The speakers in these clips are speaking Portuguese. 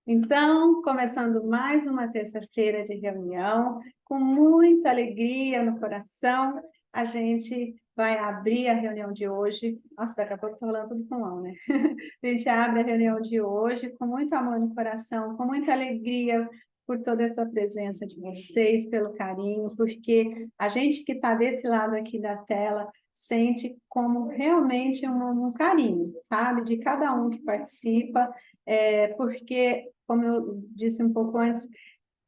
Então, começando mais uma terça-feira de reunião, com muita alegria no coração, a gente vai abrir a reunião de hoje. Nossa, daqui a pouco estou falando tudo com mão, né? A gente abre a reunião de hoje com muito amor no coração, com muita alegria por toda essa presença de vocês, pelo carinho, porque a gente que está desse lado aqui da tela sente como realmente um carinho, sabe? De cada um que participa, porque como eu disse um pouco antes,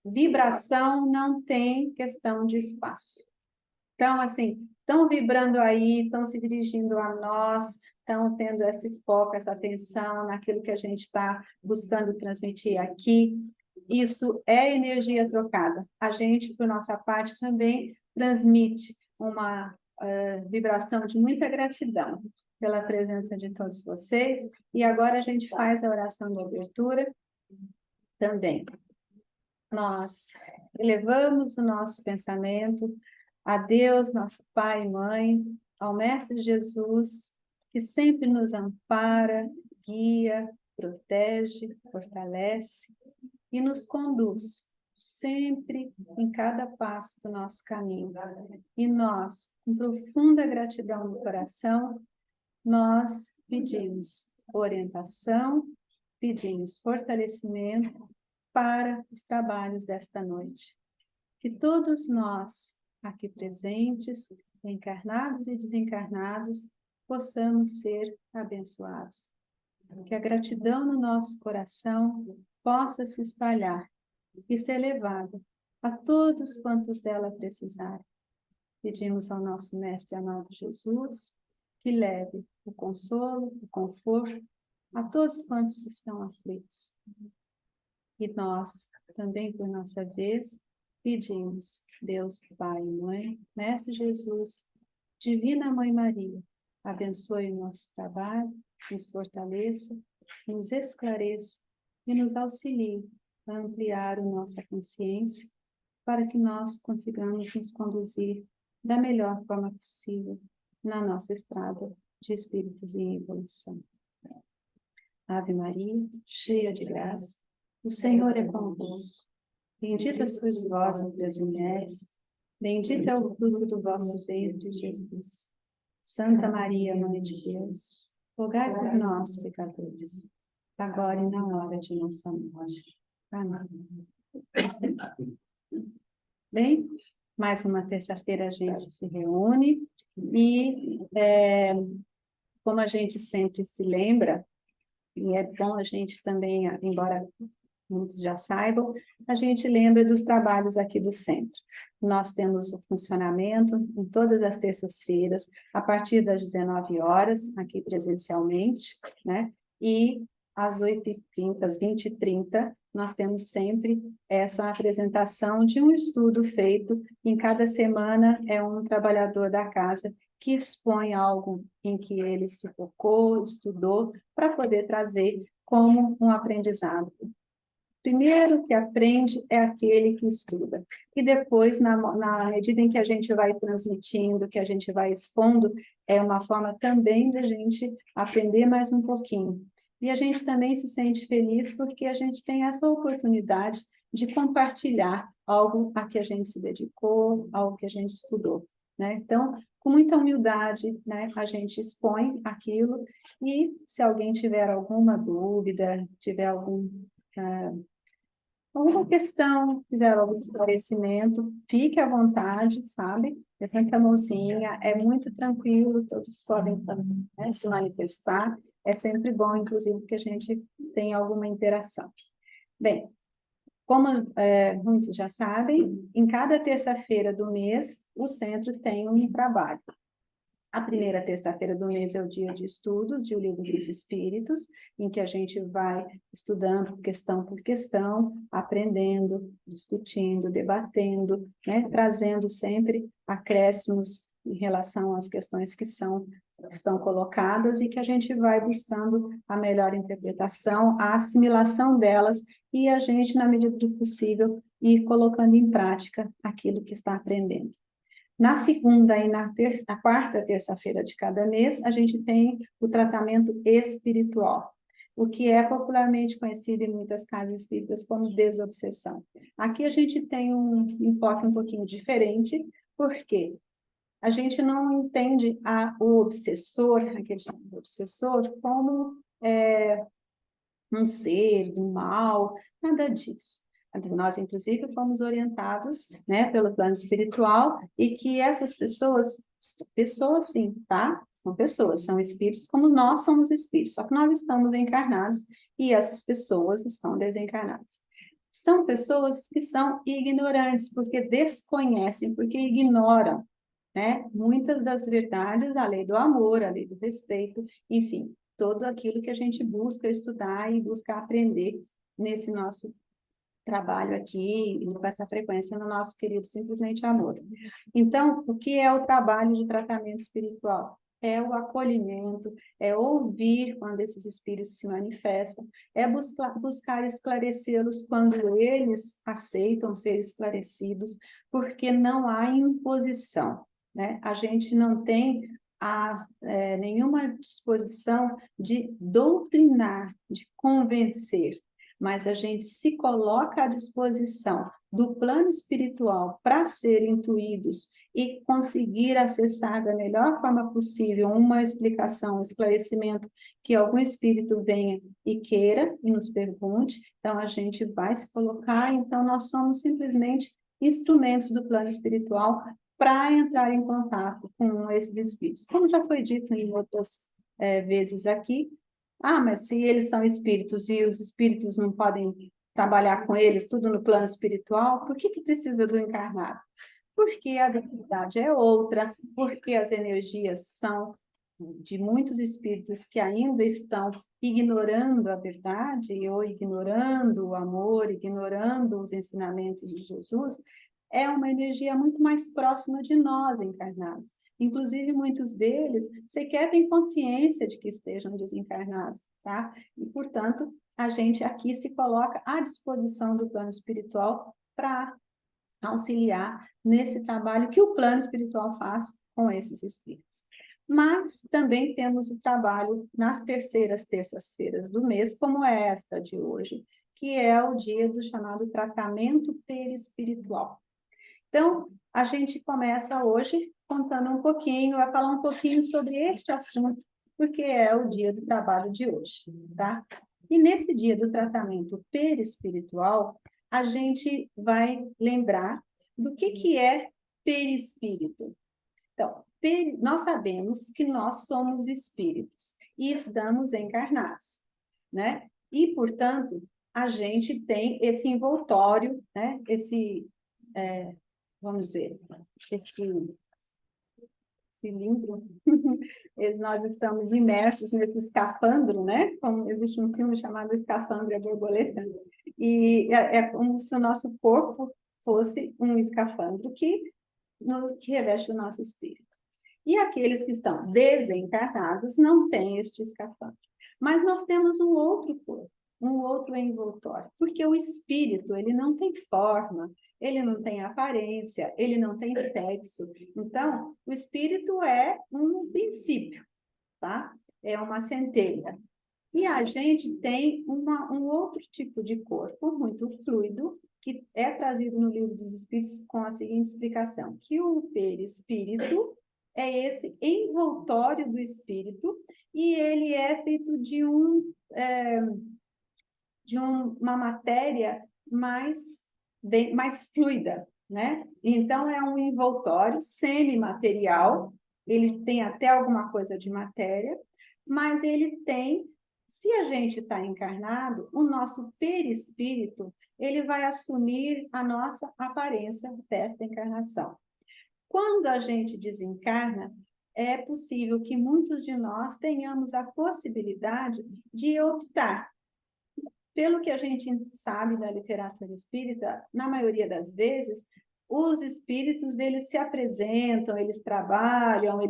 vibração não tem questão de espaço. Então, assim, estão vibrando aí, estão se dirigindo a nós, estão tendo esse foco, essa atenção naquilo que a gente está buscando transmitir aqui. Isso é energia trocada. A gente, por nossa parte, também transmite uma vibração de muita gratidão pela presença de todos vocês. E agora a gente faz a oração de abertura também. Nós elevamos o nosso pensamento a Deus, nosso Pai e Mãe, ao Mestre Jesus, que sempre nos ampara, guia, protege, fortalece e nos conduz sempre em cada passo do nosso caminho. E nós, com profunda gratidão no coração, nós pedimos orientação, pedimos fortalecimento para os trabalhos desta noite. Que todos nós, aqui presentes, encarnados e desencarnados, possamos ser abençoados. Que a gratidão no nosso coração possa se espalhar e ser levada a todos quantos dela precisarem. Pedimos ao nosso Mestre amado Jesus que leve o consolo, o conforto a todos quantos estão aflitos. E nós, também por nossa vez, pedimos, Deus Pai e Mãe, Mestre Jesus, Divina Mãe Maria, abençoe o nosso trabalho, nos fortaleça, nos esclareça e nos auxilie a ampliar a nossa consciência para que nós consigamos nos conduzir da melhor forma possível na nossa estrada de espíritos em evolução. Ave Maria, cheia de graça, o Senhor é convosco. Bendita sois vós entre as mulheres, bendito é o fruto do vosso ventre, Jesus. Santa Maria, Mãe de Deus, rogai por nós, pecadores, agora e na hora de nossa morte. Amém. Bem, mais uma terça-feira a gente se reúne e, como a gente sempre se lembra, e é bom a gente também, embora muitos já saibam, a gente lembra dos trabalhos aqui do centro. Nós temos o funcionamento em todas as terças-feiras, a partir das 19 horas, aqui presencialmente, né? E às 8h30, às 20h30, nós temos sempre essa apresentação de um estudo feito em cada semana, é um trabalhador da casa que expõe algo em que ele se focou, estudou, para poder trazer como um aprendizado. Primeiro que aprende é aquele que estuda. E depois, na medida em que a gente vai transmitindo, que a gente vai expondo, é uma forma também da gente aprender mais um pouquinho. E a gente também se sente feliz porque a gente tem essa oportunidade de compartilhar algo a que a gente se dedicou, algo que a gente estudou, né? Então, com muita humildade, né, a gente expõe aquilo e se alguém tiver alguma dúvida, tiver alguma questão, quiser algum esclarecimento, fique à vontade, sabe? Levante a mãozinha, é muito tranquilo, todos podem, né, se manifestar, é sempre bom, inclusive, que a gente tenha alguma interação. Bem, como muitos já sabem, em cada terça-feira do mês, o centro tem um trabalho. A primeira terça-feira do mês é o dia de estudos de O Livro dos Espíritos, em que a gente vai estudando questão por questão, aprendendo, discutindo, debatendo, né? Trazendo sempre acréscimos em relação às questões que estão colocadas e que a gente vai buscando a melhor interpretação, a assimilação delas e a gente, na medida do possível, ir colocando em prática aquilo que está aprendendo. Na segunda e na quarta terça-feira de cada mês, a gente tem o tratamento espiritual. o que é popularmente conhecido em muitas casas espíritas como desobsessão. Aqui a gente tem um enfoque um pouquinho diferente, porque a gente não entende o obsessor, aquele chamado obsessor, como um ser do mal, nada disso. Nós, inclusive, fomos orientados, né, pelo plano espiritual e que essas pessoas sim, tá? São pessoas, são espíritos como nós somos espíritos, só que nós estamos encarnados e essas pessoas estão desencarnadas. São pessoas que são ignorantes, porque desconhecem, porque ignoram, né? Muitas das verdades, a lei do amor, a lei do respeito, enfim, tudo aquilo que a gente busca estudar e busca aprender nesse nosso trabalho aqui, com essa frequência no nosso querido Simplesmente Amor. Então, o que é o trabalho de tratamento espiritual? É o acolhimento, é ouvir quando esses espíritos se manifestam, é buscar esclarecê-los quando eles aceitam ser esclarecidos, porque não há imposição, né? A gente não tem nenhuma disposição de doutrinar, de convencer, mas a gente se coloca à disposição do plano espiritual para ser intuídos e conseguir acessar da melhor forma possível uma explicação, um esclarecimento que algum espírito venha e queira e nos pergunte, então a gente vai se colocar, então nós somos simplesmente instrumentos do plano espiritual para entrar em contato com esses espíritos. Como já foi dito em outras vezes aqui, mas se eles são espíritos e os espíritos não podem trabalhar com eles, tudo no plano espiritual, por que precisa do encarnado? Porque a dificuldade é outra, porque as energias são de muitos espíritos que ainda estão ignorando a verdade ou ignorando o amor, ignorando os ensinamentos de Jesus, é uma energia muito mais próxima de nós encarnados. Inclusive, muitos deles sequer têm consciência de que estejam desencarnados, tá? E, portanto, a gente aqui se coloca à disposição do plano espiritual para auxiliar nesse trabalho que o plano espiritual faz com esses espíritos. Mas também temos o trabalho nas terceiras terças-feiras do mês, como é esta de hoje, que é o dia do chamado tratamento perispiritual. Então, a gente começa hoje contando um pouquinho, vai falar um pouquinho sobre este assunto, porque é o dia do trabalho de hoje, tá? E nesse dia do tratamento perispiritual, a gente vai lembrar do que é perispírito. Então, nós sabemos que nós somos espíritos e estamos encarnados, né? E, portanto, a gente tem esse envoltório, né? Vamos dizer, esse cilindro, nós estamos imersos nesse escafandro, né? Como existe um filme chamado Escafandro e a Borboleta, e é como se o nosso corpo fosse um escafandro que reveste o nosso espírito. E aqueles que estão desencarnados não têm este escafandro. Mas nós temos um outro corpo, um outro envoltório, porque o espírito, ele não tem forma, ele não tem aparência, ele não tem sexo. Então, o espírito é um princípio, tá? É uma centelha. E a gente tem um outro tipo de corpo, muito fluido, que é trazido no Livro dos Espíritos com a seguinte explicação, que o perispírito é esse envoltório do espírito e ele é feito de uma matéria mais fluida, né? Então, é um envoltório semimaterial, ele tem até alguma coisa de matéria, mas ele tem, se a gente está encarnado, o nosso perispírito, ele vai assumir a nossa aparência desta encarnação. Quando a gente desencarna, é possível que muitos de nós tenhamos a possibilidade de optar. Pelo que a gente sabe da literatura espírita, na maioria das vezes, os espíritos, eles se apresentam, eles trabalham,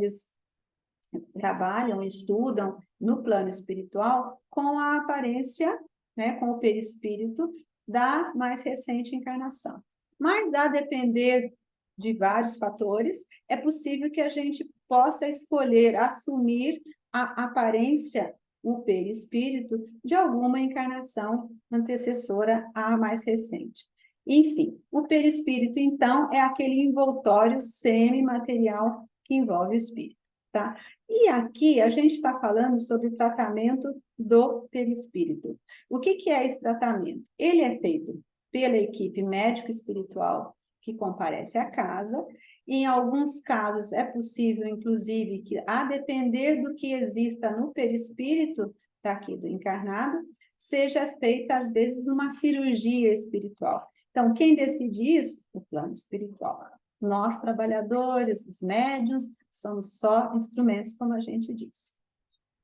estudam no plano espiritual com a aparência, né, com o perispírito da mais recente encarnação. Mas, a depender de vários fatores, é possível que a gente possa escolher assumir a aparência o perispírito de alguma encarnação antecessora à mais recente. Enfim, o perispírito, então, é aquele envoltório semimaterial que envolve o espírito, tá? E aqui a gente está falando sobre o tratamento do perispírito. O que é esse tratamento? Ele é feito pela equipe médico-espiritual que comparece à casa. Em alguns casos é possível, inclusive, que a depender do que exista no perispírito daqui do encarnado, seja feita, às vezes, uma cirurgia espiritual. Então, quem decide isso? O plano espiritual. Nós, trabalhadores, os médiuns, somos só instrumentos, como a gente disse.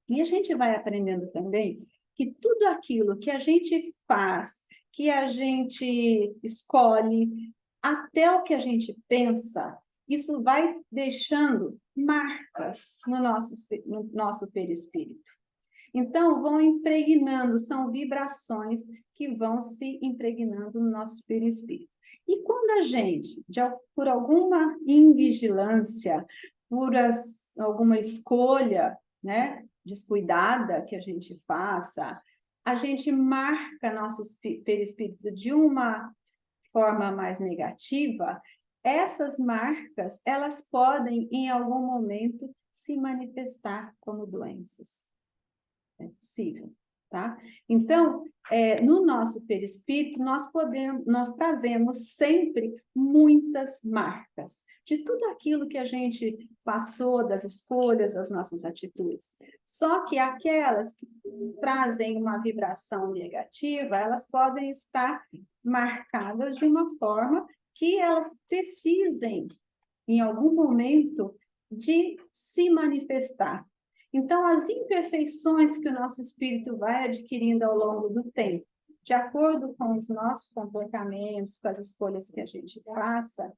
E a gente vai aprendendo também que tudo aquilo que a gente faz, que a gente escolhe, até o que a gente pensa, isso vai deixando marcas no nosso perispírito. Então, vão impregnando, são vibrações que vão se impregnando no nosso perispírito. E quando a gente, por alguma invigilância, alguma escolha, né, descuidada que a gente faça, a gente marca nosso perispírito de uma forma mais negativa, essas marcas, elas podem, em algum momento, se manifestar como doenças. É possível, tá? Então, no nosso perispírito, nós trazemos sempre muitas marcas de tudo aquilo que a gente passou, das escolhas, das nossas atitudes. Só que aquelas que trazem uma vibração negativa, elas podem estar marcadas de uma forma que elas precisem, em algum momento, de se manifestar. Então, as imperfeições que o nosso espírito vai adquirindo ao longo do tempo, de acordo com os nossos comportamentos, com as escolhas que a gente faça,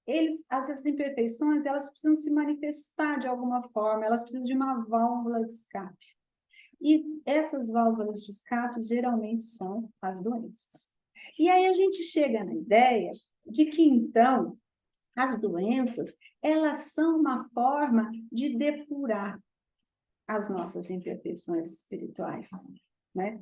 essas imperfeições, elas precisam se manifestar de alguma forma, elas precisam de uma válvula de escape. E essas válvulas de escape geralmente são as doenças. E aí a gente chega na ideia de que, então, as doenças, elas são uma forma de depurar as nossas imperfeições espirituais, né?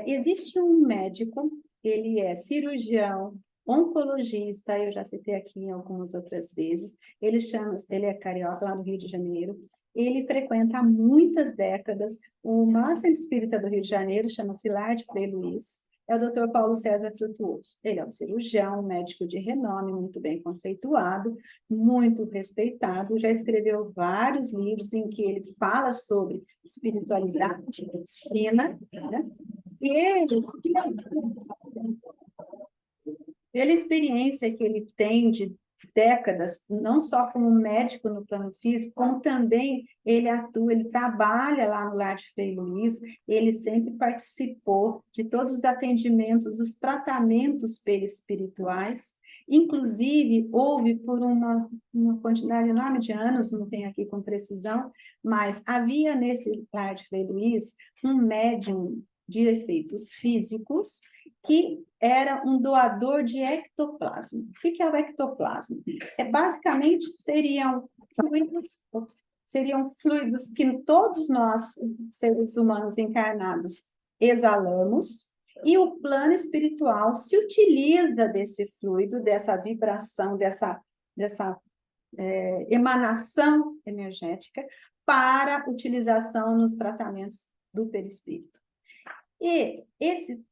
Existe um médico, ele é cirurgião, oncologista, eu já citei aqui em algumas outras vezes, ele é carioca, lá do Rio de Janeiro, ele frequenta há muitas décadas uma Centro Espírita do Rio de Janeiro, chama-se Lar de Frei Luiz, é o Dr. Paulo César Frutuoso. Ele é um cirurgião, médico de renome, muito bem conceituado, muito respeitado, já escreveu vários livros em que ele fala sobre espiritualidade, medicina, né? E pela experiência que ele tem de décadas, não só como médico no plano físico, como também ele atua, ele trabalha lá no Lar de Frei Luiz, ele sempre participou de todos os atendimentos, os tratamentos perispirituais, inclusive houve por uma quantidade enorme de anos, não tenho aqui com precisão, mas havia nesse Lar de Frei Luiz um médium de efeitos físicos que era um doador de ectoplasma. O que é o ectoplasma? Basicamente seriam fluidos que todos nós, seres humanos encarnados, exalamos, e o plano espiritual se utiliza desse fluido, dessa vibração, dessa emanação energética para utilização nos tratamentos do perispírito. E esse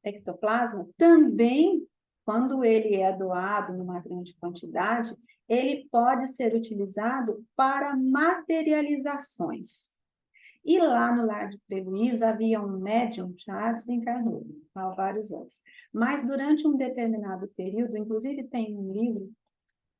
ectoplasma também, quando ele é doado numa grande quantidade, ele pode ser utilizado para materializações. E lá no Lar de Frei Luiz havia um médium, já desencarnou há vários anos. Mas durante um determinado período, inclusive tem um livro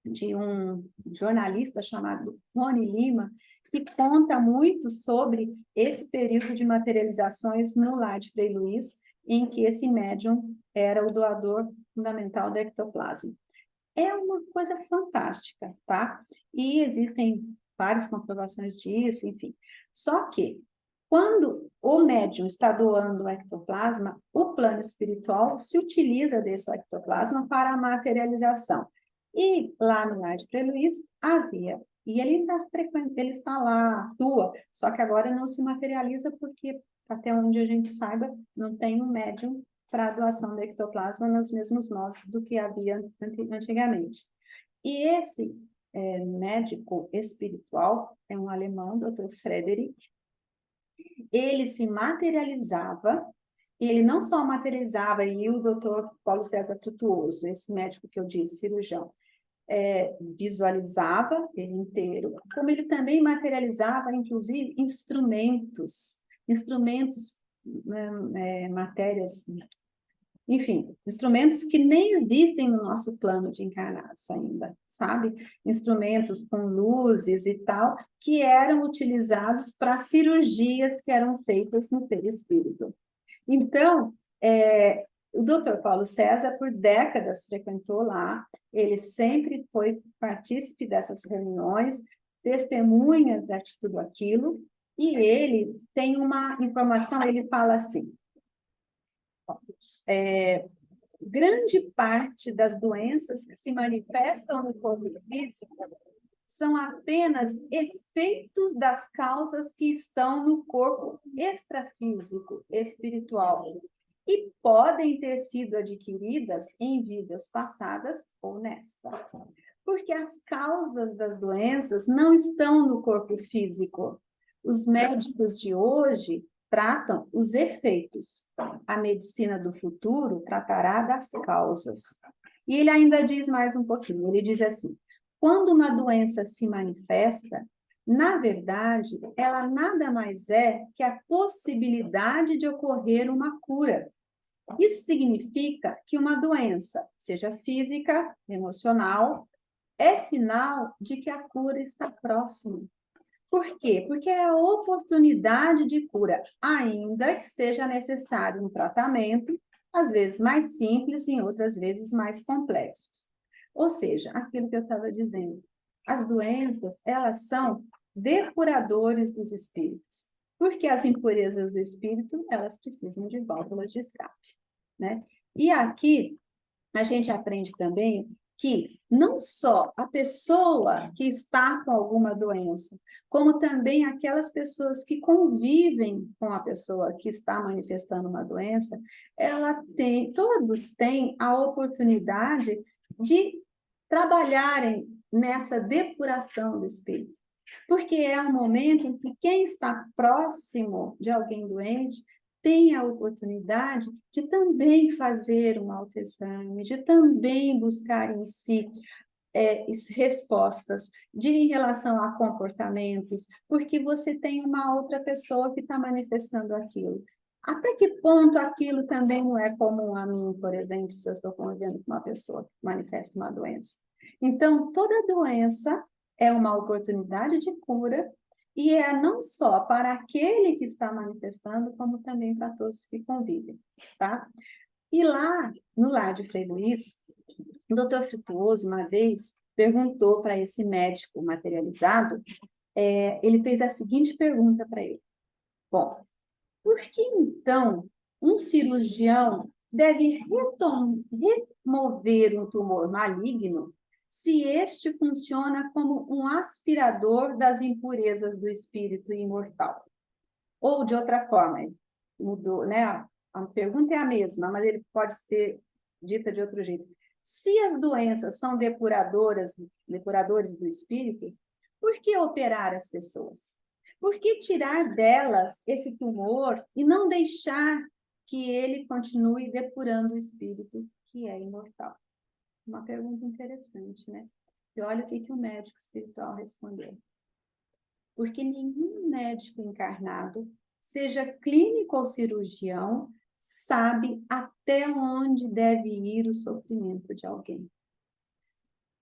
de um jornalista chamado Rony Lima, que conta muito sobre esse período de materializações no Lar de Frei Luiz, em que esse médium era o doador fundamental do ectoplasma. É uma coisa fantástica, tá? E existem várias comprovações disso, enfim. Só que, quando o médium está doando o ectoplasma, o plano espiritual se utiliza desse ectoplasma para a materialização. E lá no Lar de Frei Luiz havia E ele ele está lá, atua, só que agora não se materializa porque, até onde a gente saiba, não tem um médium para a doação do ectoplasma nos mesmos moldes do que havia antigamente. E esse médico espiritual é um alemão, Dr. Frederick. Ele se materializava, e ele não só materializava, e o Dr. Paulo César Frutuoso, esse médico que eu disse, cirurgião, visualizava ele inteiro, como ele também materializava, inclusive, instrumentos, matérias, enfim, instrumentos que nem existem no nosso plano de encarnados ainda, sabe? Instrumentos com luzes e tal, que eram utilizados para cirurgias que eram feitas no perispírito. Então, o Dr. Paulo César, por décadas, frequentou lá, ele sempre foi partícipe dessas reuniões, testemunhas de tudo aquilo, e ele tem uma informação, ele fala assim, grande parte das doenças que se manifestam no corpo físico são apenas efeitos das causas que estão no corpo extrafísico, espiritual, e podem ter sido adquiridas em vidas passadas ou nesta. Porque as causas das doenças não estão no corpo físico. Os médicos de hoje tratam os efeitos. A medicina do futuro tratará das causas. E ele ainda diz mais um pouquinho, ele diz assim, quando uma doença se manifesta, na verdade, ela nada mais é que a possibilidade de ocorrer uma cura. Isso significa que uma doença, seja física, emocional, é sinal de que a cura está próxima. Por quê? Porque é a oportunidade de cura, ainda que seja necessário um tratamento, às vezes mais simples e outras vezes mais complexos. Ou seja, aquilo que eu estava dizendo, as doenças, elas são depuradores dos espíritos, porque as impurezas do espírito, elas precisam de válvulas de escape, né? E aqui, a gente aprende também que não só a pessoa que está com alguma doença, como também aquelas pessoas que convivem com a pessoa que está manifestando uma doença, todos têm a oportunidade de trabalharem nessa depuração do espírito. Porque é um momento em que quem está próximo de alguém doente tem a oportunidade de também fazer um autoexame, de também buscar em si respostas em relação a comportamentos, porque você tem uma outra pessoa que está manifestando aquilo. Até que ponto aquilo também não é comum a mim, por exemplo, se eu estou convivendo com uma pessoa que manifesta uma doença? Então, toda doença é uma oportunidade de cura e é não só para aquele que está manifestando, como também para todos que convivem, tá? E lá, no lar de Frei Luiz, o doutor Frutuoso, uma vez, perguntou para esse médico materializado, ele fez a seguinte pergunta para ele. Bom, por que então um cirurgião deve remover um tumor maligno se este funciona como um aspirador das impurezas do espírito imortal? Ou, de outra forma, mudou, né? A pergunta é a mesma, mas ele pode ser dita de outro jeito. Se as doenças são depuradores do espírito, por que operar as pessoas? Por que tirar delas esse tumor e não deixar que ele continue depurando o espírito, que é imortal? Uma pergunta interessante, né? E olha o que o médico espiritual respondeu. Porque nenhum médico encarnado, seja clínico ou cirurgião, sabe até onde deve ir o sofrimento de alguém.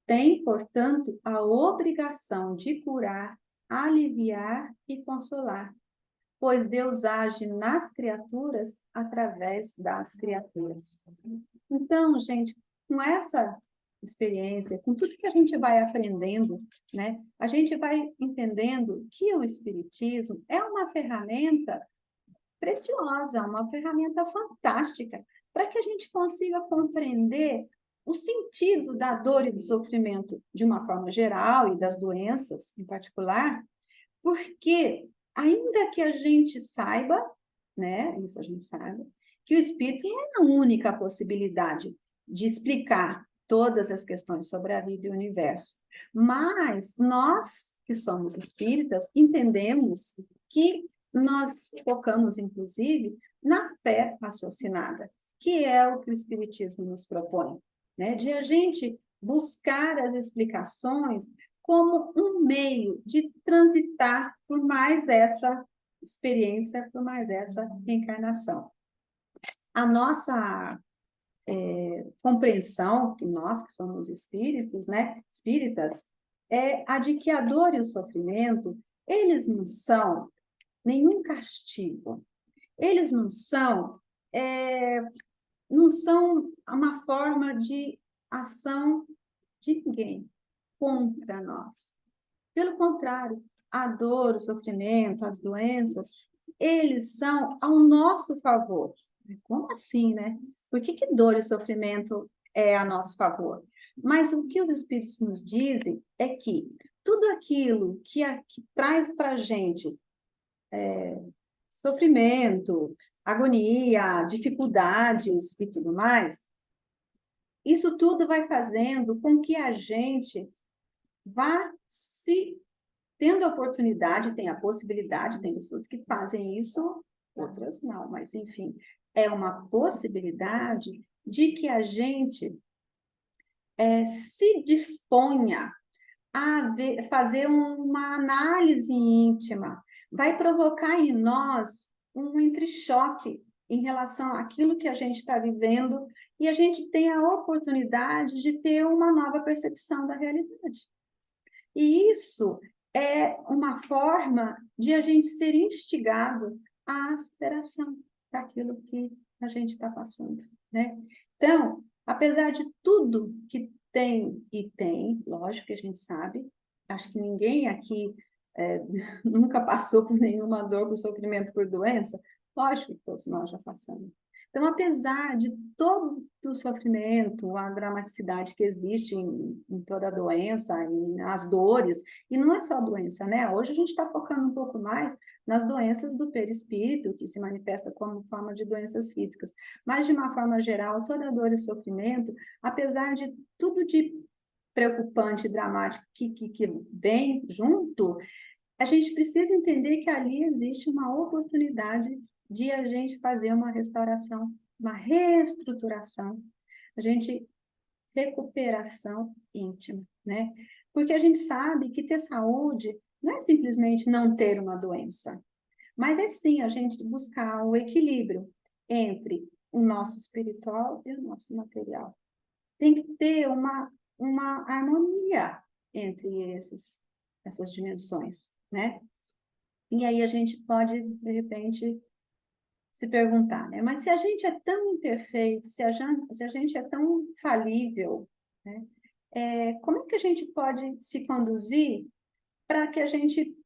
Tem, portanto, a obrigação de curar, aliviar e consolar, pois Deus age nas criaturas através das criaturas. Então, gente, com essa experiência, com tudo que a gente vai aprendendo, né, a gente vai entendendo que o Espiritismo é uma ferramenta preciosa, uma ferramenta fantástica para que a gente consiga compreender o sentido da dor e do sofrimento de uma forma geral e das doenças em particular, porque ainda que a gente saiba, né, isso a gente sabe, que o espírito é a única possibilidade de explicar todas as questões sobre a vida e o universo. Mas nós, que somos espíritas, entendemos que nós focamos, inclusive, na fé raciocinada, que é o que o espiritismo nos propõe, né? De a gente buscar as explicações como um meio de transitar por mais essa experiência, por mais essa reencarnação. A nossa compreensão, que nós que somos espíritos, né, espíritas, é a de que a dor e o sofrimento, eles não são nenhum castigo, eles não são uma forma de ação de ninguém contra nós. Pelo contrário, a dor, o sofrimento, as doenças, eles são ao nosso favor. Como assim, né? Por que dor e sofrimento é a nosso favor? Mas o que os Espíritos nos dizem é que tudo aquilo que traz para a gente sofrimento, agonia, dificuldades e tudo mais, isso tudo vai fazendo com que a gente vá se tendo a oportunidade, tem a possibilidade, tem pessoas que fazem isso, outras não, mas enfim, é uma possibilidade de que a gente se disponha a fazer uma análise íntima, vai provocar em nós um entrechoque em relação àquilo que a gente está vivendo e a gente tem a oportunidade de ter uma nova percepção da realidade. E isso é uma forma de a gente ser instigado à superação daquilo que a gente está passando, né? Então, apesar de tudo que tem, e tem, lógico que a gente sabe, acho que ninguém aqui nunca passou por nenhuma dor, por sofrimento, por doença, lógico que todos nós já passamos. Então, apesar de todo o sofrimento, a dramaticidade que existe em toda a doença, as dores, e não é só a doença, né? Hoje a gente está focando um pouco mais nas doenças do perispírito, que se manifesta como forma de doenças físicas. Mas, de uma forma geral, toda dor e sofrimento, apesar de tudo de preocupante e dramático que vem junto, a gente precisa entender que ali existe uma oportunidade de a gente fazer uma restauração, uma reestruturação, a gente recuperação íntima, né? Porque a gente sabe que ter saúde não é simplesmente não ter uma doença, mas é sim a gente buscar o equilíbrio entre o nosso espiritual e o nosso material. Tem que ter uma harmonia entre essas dimensões, né? E aí a gente pode, de repente, se perguntar, né? Mas se a gente é tão imperfeito, se a gente é tão falível, né? Como é que a gente pode se conduzir para que a gente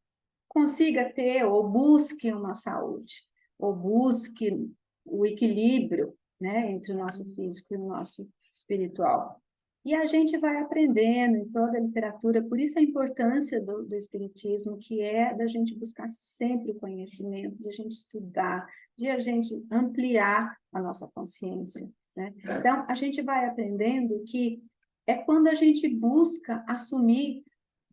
consiga ter ou busque uma saúde, ou busque o equilíbrio, né, entre o nosso físico e o nosso espiritual? E a gente vai aprendendo em toda a literatura, por isso a importância do Espiritismo, que é da gente buscar sempre o conhecimento, de a gente estudar, de a gente ampliar a nossa consciência, né? Então, a gente vai aprendendo que é quando a gente busca assumir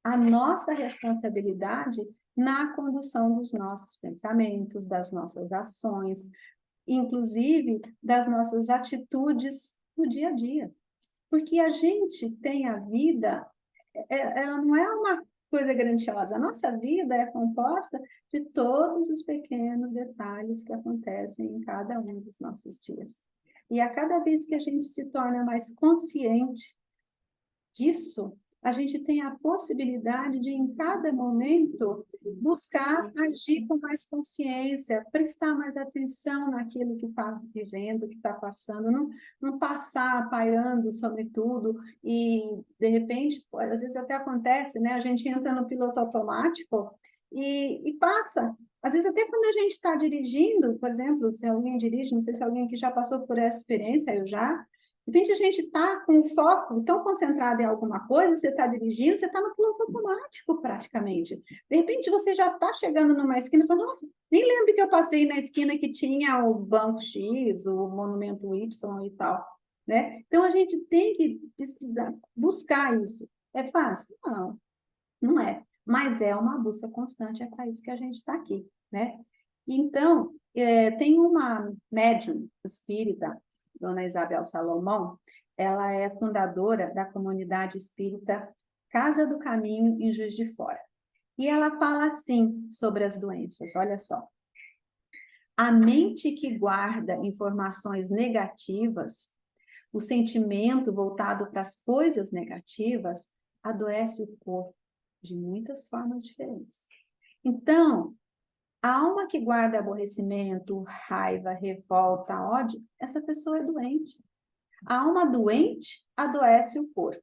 a nossa responsabilidade na condução dos nossos pensamentos, das nossas ações, inclusive das nossas atitudes no dia a dia. Porque a gente tem a vida, ela não é uma coisa grandiosa. A nossa vida é composta de todos os pequenos detalhes que acontecem em cada um dos nossos dias. E a cada vez que a gente se torna mais consciente disso, a gente tem a possibilidade de, em cada momento, buscar agir com mais consciência, prestar mais atenção naquilo que está vivendo, que está passando, não passar pairando sobre tudo e, de repente, às vezes até acontece, né? A gente entra no piloto automático e passa. Às vezes, até quando a gente está dirigindo, por exemplo, se alguém dirige, não sei se alguém que já passou por essa experiência, eu já, De repente a gente está com o foco tão concentrado em alguma coisa, você está dirigindo, você está no piloto automático praticamente. De repente você já está chegando numa esquina e fala, nossa, nem lembro que eu passei na esquina que tinha o Banco X, o Monumento Y e tal, né? Então a gente tem que precisar buscar isso. É fácil? Não, não é. Mas é uma busca constante, é para isso que a gente está aqui, né? Então, tem uma médium espírita, Dona Isabel Salomão, ela é fundadora da comunidade espírita Casa do Caminho, em Juiz de Fora. E ela fala assim sobre as doenças, olha só. A mente que guarda informações negativas, o sentimento voltado para as coisas negativas, adoece o corpo de muitas formas diferentes. Então, a alma que guarda aborrecimento, raiva, revolta, ódio, essa pessoa é doente. A alma doente adoece o corpo.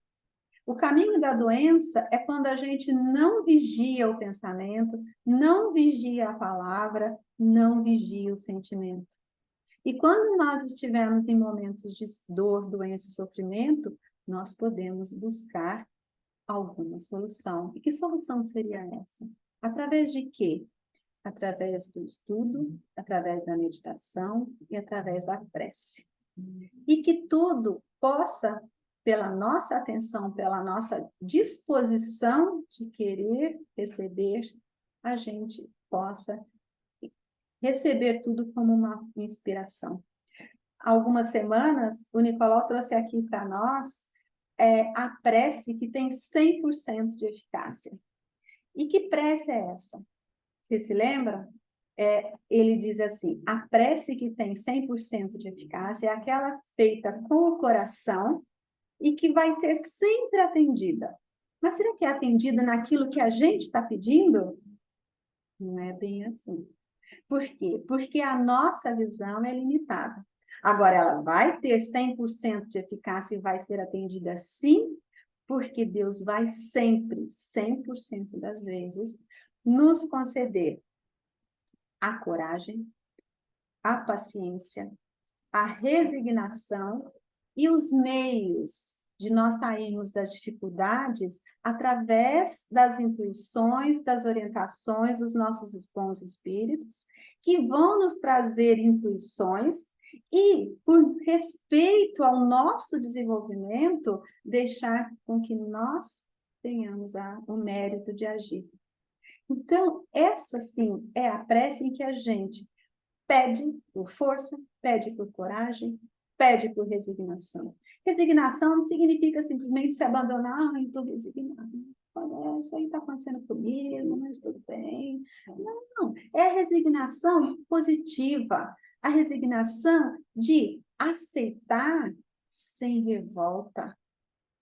O caminho da doença é quando a gente não vigia o pensamento, não vigia a palavra, não vigia o sentimento. E quando nós estivermos em momentos de dor, doença e sofrimento, nós podemos buscar alguma solução. E que solução seria essa? Através de quê? Através do estudo, através da meditação e através da prece. E que tudo possa, pela nossa atenção, pela nossa disposição de querer receber, a gente possa receber tudo como uma inspiração. Há algumas semanas, o Nicolau trouxe aqui para nós a prece que tem 100% de eficácia. E que prece é essa? Você se lembra? Ele diz assim, a prece que tem 100% de eficácia é aquela feita com o coração e que vai ser sempre atendida. Mas será que é atendida naquilo que a gente está pedindo? Não é bem assim. Por quê? Porque a nossa visão é limitada. Agora, ela vai ter 100% de eficácia e vai ser atendida sim, porque Deus vai sempre, 100% das vezes, nos conceder a coragem, a paciência, a resignação e os meios de nós sairmos das dificuldades através das intuições, das orientações dos nossos bons espíritos, que vão nos trazer intuições e, por respeito ao nosso desenvolvimento, deixar com que nós tenhamos o mérito de agir. Então, essa sim é a prece em que a gente pede por força, pede por coragem, pede por resignação. Resignação não significa simplesmente se abandonar, ai, estou resignado. Olha, isso aí está acontecendo comigo, mas tudo bem. Não, é a resignação positiva, a resignação de aceitar sem revolta,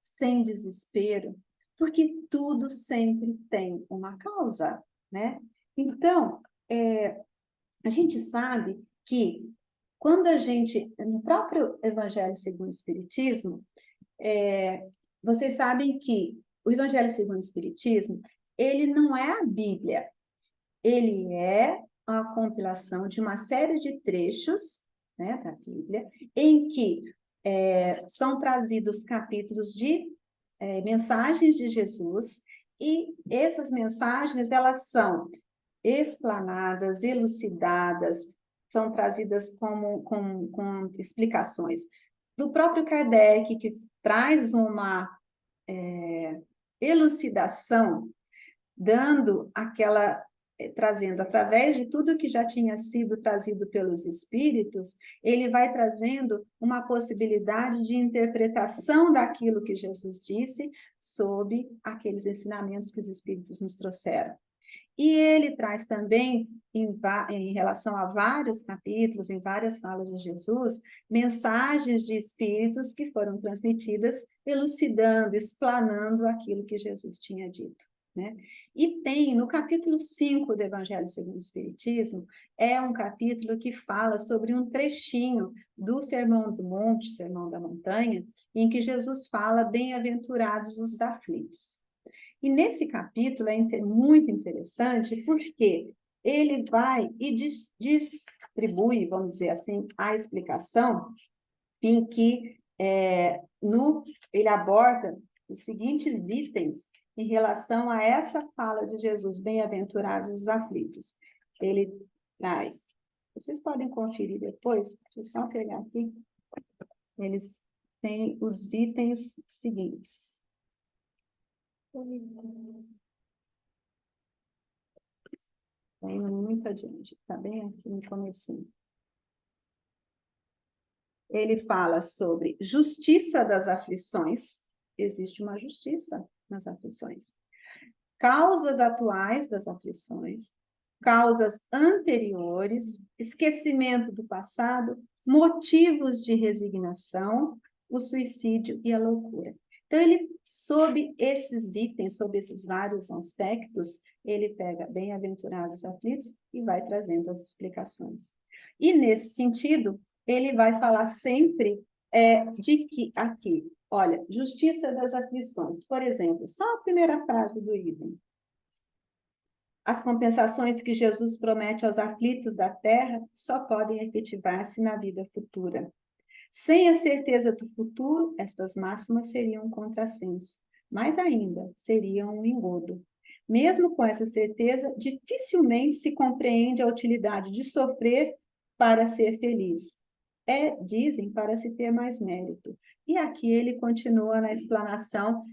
sem desespero, porque tudo sempre tem uma causa, né? Então, a gente sabe que quando a gente, no próprio Evangelho segundo o Espiritismo, vocês sabem que o Evangelho segundo o Espiritismo, ele não é a Bíblia, ele é a compilação de uma série de trechos, né, da Bíblia, em que são trazidos capítulos de mensagens de Jesus, e essas mensagens, elas são explanadas, elucidadas, são trazidas com explicações do próprio Kardec, que traz uma elucidação, dando trazendo através de tudo que já tinha sido trazido pelos espíritos, ele vai trazendo uma possibilidade de interpretação daquilo que Jesus disse sob aqueles ensinamentos que os espíritos nos trouxeram. E ele traz também, em relação a vários capítulos, em várias falas de Jesus, mensagens de espíritos que foram transmitidas, elucidando, explanando aquilo que Jesus tinha dito, né? E tem, no capítulo 5 do Evangelho segundo o Espiritismo, é um capítulo que fala sobre um trechinho do Sermão do Monte, Sermão da Montanha, em que Jesus fala, bem-aventurados os aflitos. E nesse capítulo é muito interessante porque ele vai e distribui, vamos dizer assim, a explicação em que ele aborda os seguintes itens em relação a essa fala de Jesus, bem-aventurados os aflitos. Ele traz, vocês podem conferir depois, deixa eu só pegar aqui, eles têm os itens seguintes. Tem muito adiante, está bem aqui no comecinho. Ele fala sobre justiça das aflições, existe uma justiça nas aflições. Causas atuais das aflições, causas anteriores, esquecimento do passado, motivos de resignação, o suicídio e a loucura. Então, ele, sob esses itens, sob esses vários aspectos, ele pega bem-aventurados aflitos e vai trazendo as explicações. E, nesse sentido, ele vai falar sempre de que aqui, olha, justiça das aflições. Por exemplo, só a primeira frase do item. As compensações que Jesus promete aos aflitos da terra só podem efetivar-se na vida futura. Sem a certeza do futuro, estas máximas seriam um contrassenso. Mais ainda, seriam um engodo. Mesmo com essa certeza, dificilmente se compreende a utilidade de sofrer para ser feliz. Dizem, para se ter mais mérito. E aqui ele continua na explanação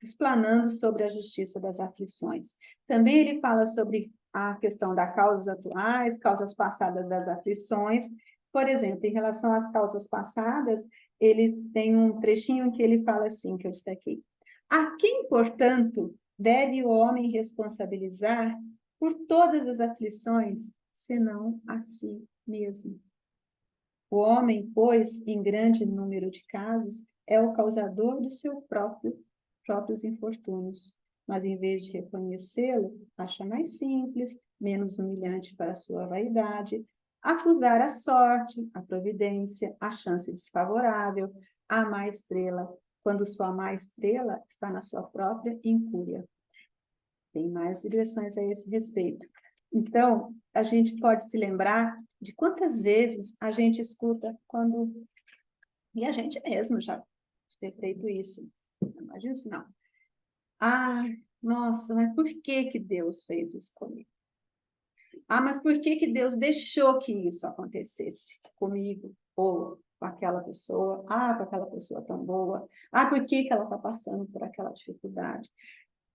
explanando sobre a justiça das aflições. Também ele fala sobre a questão das causas atuais, causas passadas das aflições. Por exemplo, em relação às causas passadas, ele tem um trechinho em que ele fala assim, que eu destaquei. A quem, portanto, deve o homem responsabilizar por todas as aflições, senão a si mesmo? O homem, pois, em grande número de casos, é o causador dos seus próprios infortúnios, mas em vez de reconhecê-lo, acha mais simples, menos humilhante para a sua vaidade, acusar a sorte, a providência, a chance desfavorável, a má estrela, quando sua má estrela está na sua própria incúria. Tem mais direções a esse respeito. Então, a gente pode se lembrar de quantas vezes a gente escuta quando... E a gente mesmo já ter feito isso. Imagina se não. Ah, nossa, mas por que que Deus fez isso comigo? Ah, mas por que que Deus deixou que isso acontecesse comigo? Ou com aquela pessoa? Ah, com aquela pessoa tão boa. Ah, por que que ela está passando por aquela dificuldade?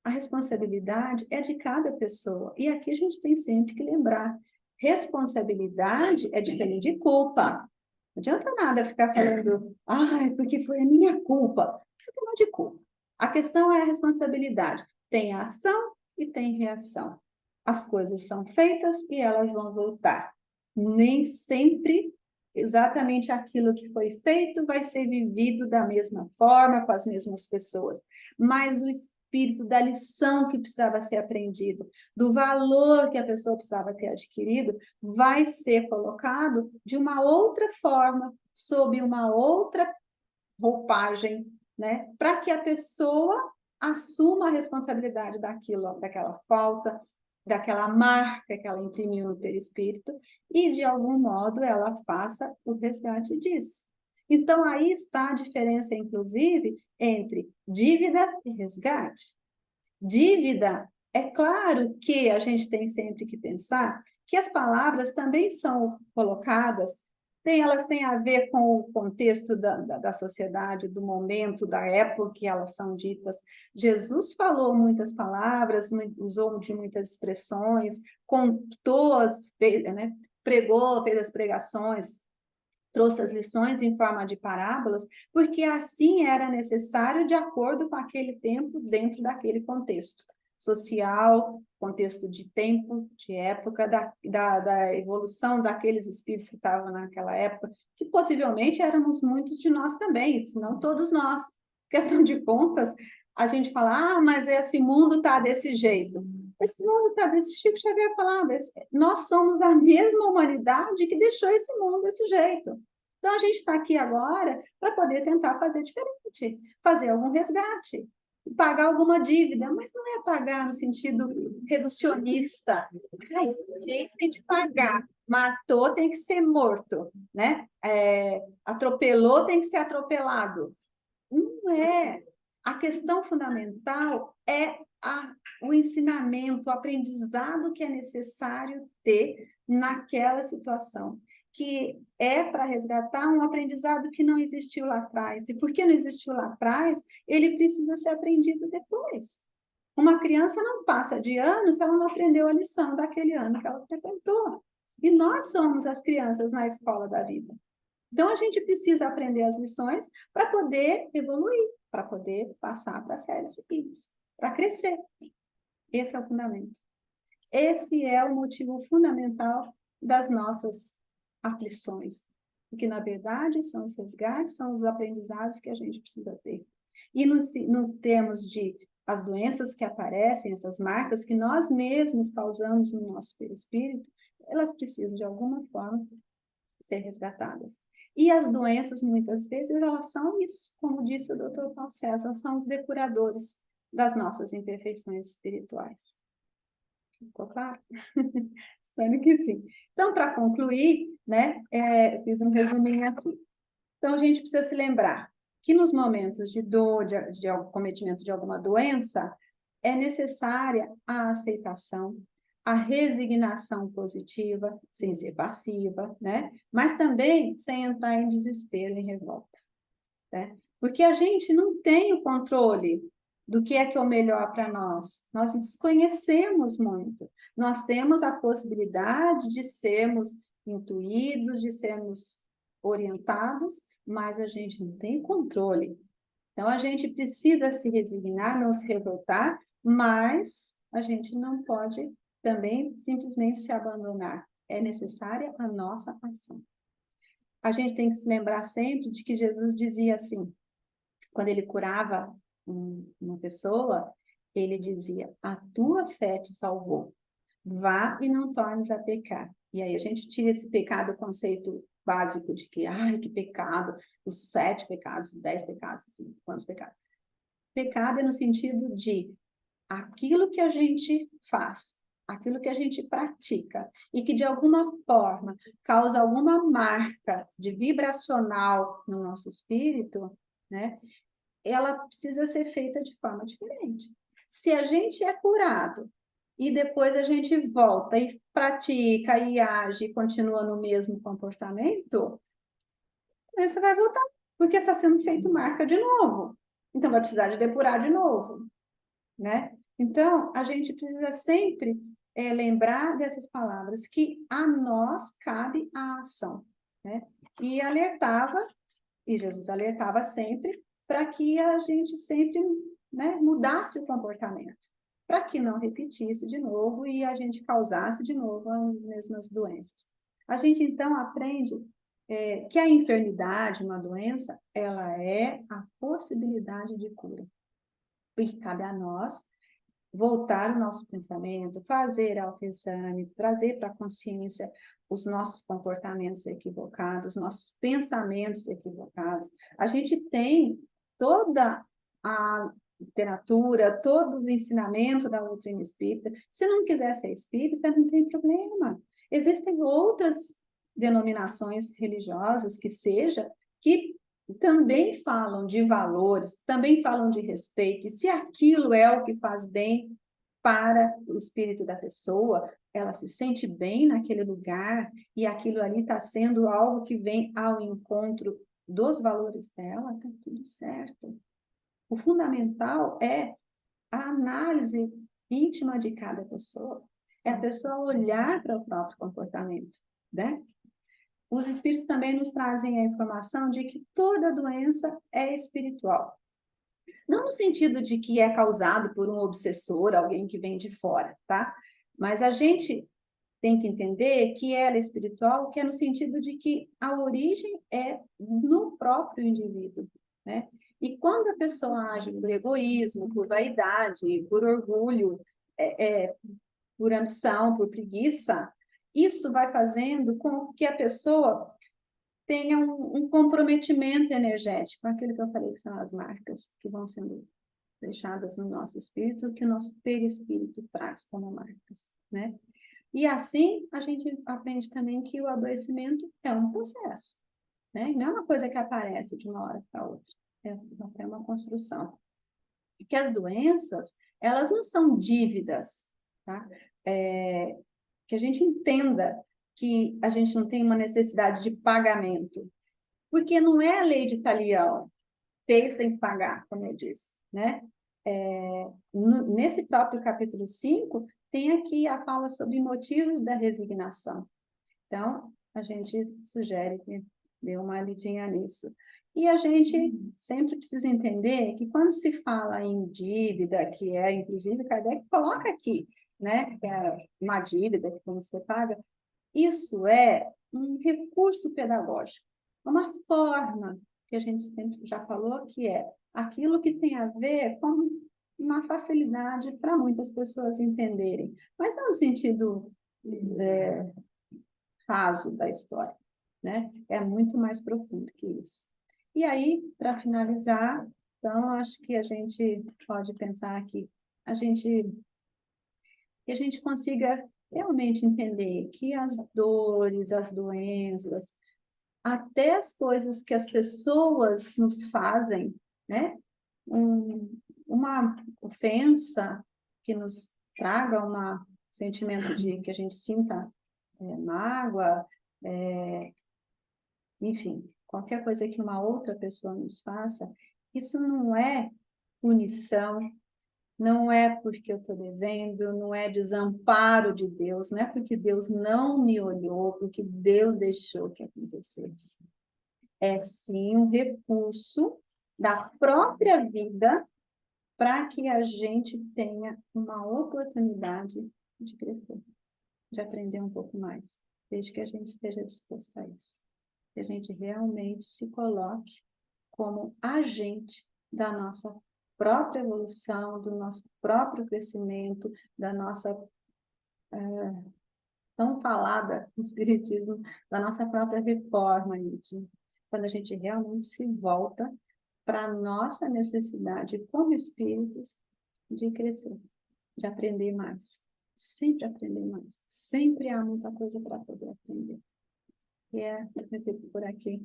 A responsabilidade é de cada pessoa. E aqui a gente tem sempre que lembrar. Responsabilidade é diferente de culpa. Não adianta nada ficar falando, ai, porque foi a minha culpa. Não é de culpa. A questão é a responsabilidade. Tem ação e tem reação. As coisas são feitas e elas vão voltar. Nem sempre exatamente aquilo que foi feito vai ser vivido da mesma forma, com as mesmas pessoas. Mas o espírito da lição que precisava ser aprendido, do valor que a pessoa precisava ter adquirido, vai ser colocado de uma outra forma, sob uma outra roupagem, né? Para que a pessoa assuma a responsabilidade daquilo, daquela falta, daquela marca que ela imprimiu no perispírito, e, de algum modo, ela faça o resgate disso. Então, aí está a diferença, inclusive, entre dívida e resgate. Dívida, é claro que a gente tem sempre que pensar que as palavras também são colocadas, elas têm a ver com o contexto da sociedade, do momento, da época que elas são ditas. Jesus falou muitas palavras, usou de muitas expressões, contou, né, pregou, fez as pregações, trouxe as lições em forma de parábolas, porque assim era necessário de acordo com aquele tempo, dentro daquele contexto social, contexto de tempo, de época, da evolução daqueles espíritos que estavam naquela época, que possivelmente éramos muitos de nós também, se não todos nós. Porque, afinal de contas, a gente fala, mas esse mundo está desse jeito. Esse mundo está desse Chico Xavier falava, nós somos a mesma humanidade que deixou esse mundo desse jeito. Então, a gente está aqui agora para poder tentar fazer diferente, fazer algum resgate. pagar alguma dívida, mas não é pagar no sentido reducionista. Ai, esse tem de pagar. Matou, tem que ser morto, né? Atropelou, tem que ser atropelado. Não é. A questão fundamental é o ensinamento, o aprendizado que é necessário ter naquela situação, que é para resgatar um aprendizado que não existiu lá atrás. E porque não existiu lá atrás, ele precisa ser aprendido depois. Uma criança não passa de ano se ela não aprendeu a lição daquele ano que ela frequentou. E nós somos as crianças na escola da vida. Então, a gente precisa aprender as lições para poder evoluir, para poder passar para as séries seguintes, para crescer. Esse é o fundamento. Esse é o motivo fundamental das nossas aflições, porque, na verdade, são os resgates, são os aprendizados que a gente precisa ter. E nos termos de as doenças que aparecem, essas marcas que nós mesmos causamos no nosso perispírito, elas precisam, de alguma forma, ser resgatadas. E as doenças, muitas vezes, elas são isso, como disse o Dr. Paulo César, são os depuradores das nossas imperfeições espirituais. Ficou claro? Espero que sim. Então, para concluir, né, fiz um resuminho aqui. Então, a gente precisa se lembrar que nos momentos de dor, de cometimento de alguma doença, é necessária a aceitação, a resignação positiva, sem ser passiva, né? Mas também sem entrar em desespero, em revolta, né? Porque a gente não tem o controle do que é o melhor para nós. Nós desconhecemos muito. Nós temos a possibilidade de sermos intuídos, de sermos orientados, mas a gente não tem controle. Então, a gente precisa se resignar, não se revoltar, mas a gente não pode também simplesmente se abandonar. É necessária a nossa ação. A gente tem que se lembrar sempre de que Jesus dizia assim, quando ele curava uma pessoa, ele dizia, a tua fé te salvou, vá e não tornes a pecar. E aí a gente tira esse pecado, o conceito básico de que, ai, que pecado, os 7 pecados, 10 pecados, quantos pecados? Pecado é no sentido de aquilo que a gente faz, aquilo que a gente pratica, e que de alguma forma causa alguma marca de vibracional no nosso espírito, né? Ela precisa ser feita de forma diferente. Se a gente é curado e depois a gente volta e pratica e age e continua no mesmo comportamento, a doença vai voltar, porque está sendo feito marca de novo. Então, vai precisar de depurar de novo, né? Então, a gente precisa sempre lembrar dessas palavras, que a nós cabe a ação, né? E alertava, e Jesus alertava sempre, para que a gente sempre, né, mudasse o comportamento, para que não repetisse de novo e a gente causasse de novo as mesmas doenças. A gente, então, aprende que a enfermidade, uma doença, ela é a possibilidade de cura. E cabe a nós voltar o nosso pensamento, fazer autoexame, trazer para a consciência os nossos comportamentos equivocados, nossos pensamentos equivocados. A gente tem toda a literatura, todo o ensinamento da doutrina espírita. Se não quiser ser espírita, não tem problema. Existem outras denominações religiosas que seja, que também falam de valores, também falam de respeito, e se aquilo é o que faz bem para o espírito da pessoa, ela se sente bem naquele lugar, e aquilo ali está sendo algo que vem ao encontro dos valores dela, está tudo certo. O fundamental é a análise íntima de cada pessoa, é a pessoa olhar para o próprio comportamento, né? Os espíritos também nos trazem a informação de que toda doença é espiritual. Não no sentido de que é causado por um obsessor, alguém que vem de fora, tá? Mas a gente tem que entender que ela é espiritual, que é no sentido de que a origem é no próprio indivíduo, né? E quando a pessoa age por egoísmo, por vaidade, por orgulho, por ambição, por preguiça, isso vai fazendo com que a pessoa tenha um comprometimento energético, aquilo que eu falei que são as marcas que vão sendo deixadas no nosso espírito, que o nosso perispírito traz como marcas, né? E assim, a gente aprende também que o adoecimento é um processo, né? Não é uma coisa que aparece de uma hora para outra, é uma construção. E que as doenças, elas não são dívidas, tá? Que a gente entenda que a gente não tem uma necessidade de pagamento, porque não é a lei de Talião, fez tem que pagar, como eu disse, né? Nesse próprio capítulo 5, tem aqui a fala sobre motivos da resignação. Então, a gente sugere que dê uma lidinha nisso. E a gente sempre precisa entender que quando se fala em dívida, que é, inclusive, Kardec coloca aqui, né, que é uma dívida que você paga, isso é um recurso pedagógico, uma forma que a gente sempre já falou que é aquilo que tem a ver com uma facilidade para muitas pessoas entenderem, mas não no sentido raso da história, né? É muito mais profundo que isso. E aí, para finalizar, então, acho que a gente pode pensar que a gente consiga realmente entender que as dores, as doenças, até as coisas que as pessoas nos fazem, né? Uma ofensa que nos traga um sentimento de que a gente sinta mágoa, enfim, qualquer coisa que uma outra pessoa nos faça, isso não é punição, não é porque eu estou devendo, não é desamparo de Deus, não é porque Deus não me olhou, porque Deus deixou que acontecesse. É sim um recurso da própria vida para que a gente tenha uma oportunidade de crescer, de aprender um pouco mais, desde que a gente esteja disposto a isso. Que a gente realmente se coloque como agente da nossa própria evolução, do nosso próprio crescimento, da nossa tão falada no Espiritismo, da nossa própria reforma íntima. Quando a gente realmente se volta para a nossa necessidade como espíritos de crescer, de aprender mais, sempre aprender mais, sempre há muita coisa para poder aprender. E eu fico por aqui,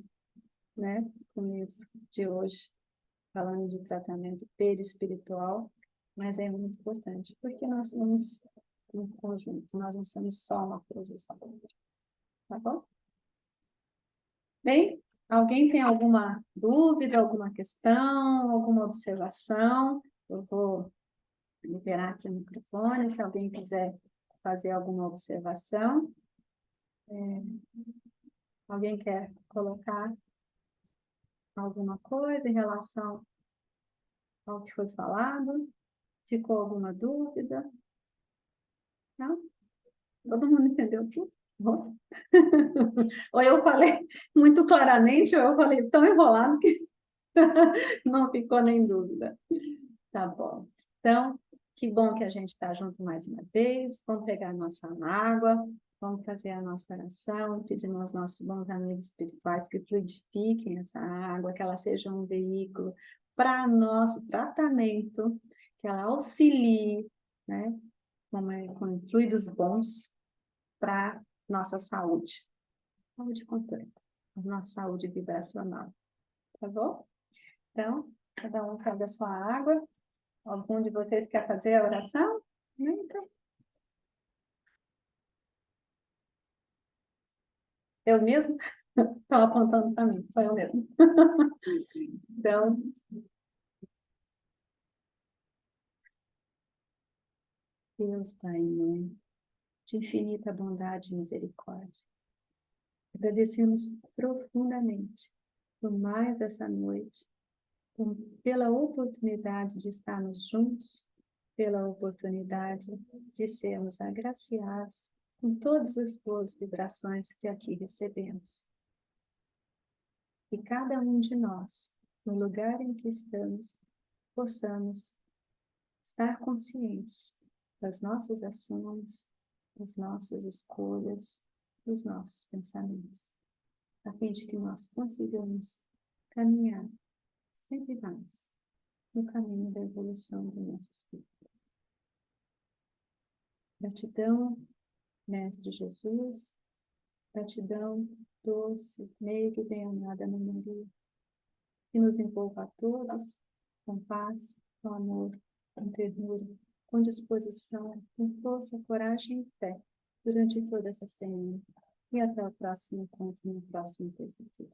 né, com isso de hoje, falando de tratamento perispiritual, mas é muito importante, porque nós somos um conjunto, nós não somos só uma coisa só, tá bom? Bem, alguém tem alguma dúvida, alguma questão, alguma observação? Eu vou liberar aqui o microfone, se alguém quiser fazer alguma observação. Alguém quer colocar alguma coisa em relação ao que foi falado? Ficou alguma dúvida? Não? Todo mundo entendeu tudo? Nossa. Ou eu falei muito claramente, ou eu falei tão enrolado que não ficou nem dúvida. Tá bom. Então, que bom que a gente está junto mais uma vez. Vamos pegar a nossa água, vamos fazer a nossa oração, pedir aos nossos bons amigos espirituais que fluidifiquem essa água, que ela seja um veículo para nosso tratamento, que ela auxilie, né, com fluidos bons para nossa saúde completa, a nossa saúde vibracional, tá bom? Então, cada um pega a sua água. Algum de vocês quer fazer a oração? Então, eu mesmo? Estão apontando para mim, sou eu mesmo. Então, Deus, Pai e Mãe, de infinita bondade e misericórdia, agradecemos profundamente por mais essa noite, pela oportunidade de estarmos juntos, pela oportunidade de sermos agraciados com todas as boas vibrações que aqui recebemos. Que cada um de nós, no lugar em que estamos, possamos estar conscientes das nossas ações, das nossas escolhas, dos nossos pensamentos, a fim de que nós consigamos caminhar sempre mais no caminho da evolução do nosso espírito. Gratidão, Mestre Jesus, gratidão, doce, meiga e bem-amada Mãe Maria, que nos envolva a todos com paz, com amor, com ternura, com disposição, com força, coragem e fé durante toda essa semana. E até o próximo encontro, no próximo terça-feira.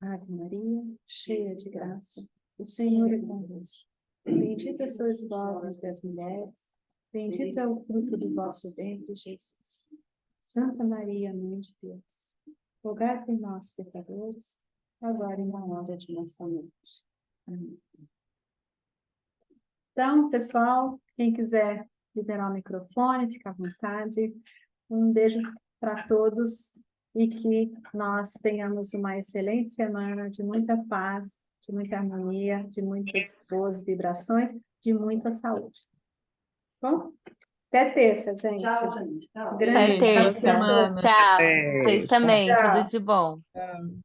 Ave Maria, cheia de graça, o Senhor é convosco. Bendita sois vós entre as mulheres, bendito é o fruto do vosso ventre, Jesus. Santa Maria, Mãe de Deus, rogai por nós, pecadores, agora e na hora de nossa morte. Amém. Então, pessoal, quem quiser liberar o microfone, fica à vontade. Um beijo para todos e que nós tenhamos uma excelente semana de muita paz, de muita harmonia, de muitas boas vibrações, de muita saúde. Bom, até terça, gente. Tchau, gente. Tchau. Grande Até abraço terça. para todos. Tchau. É, Vocês também. Tchau. Tudo de bom. tchau.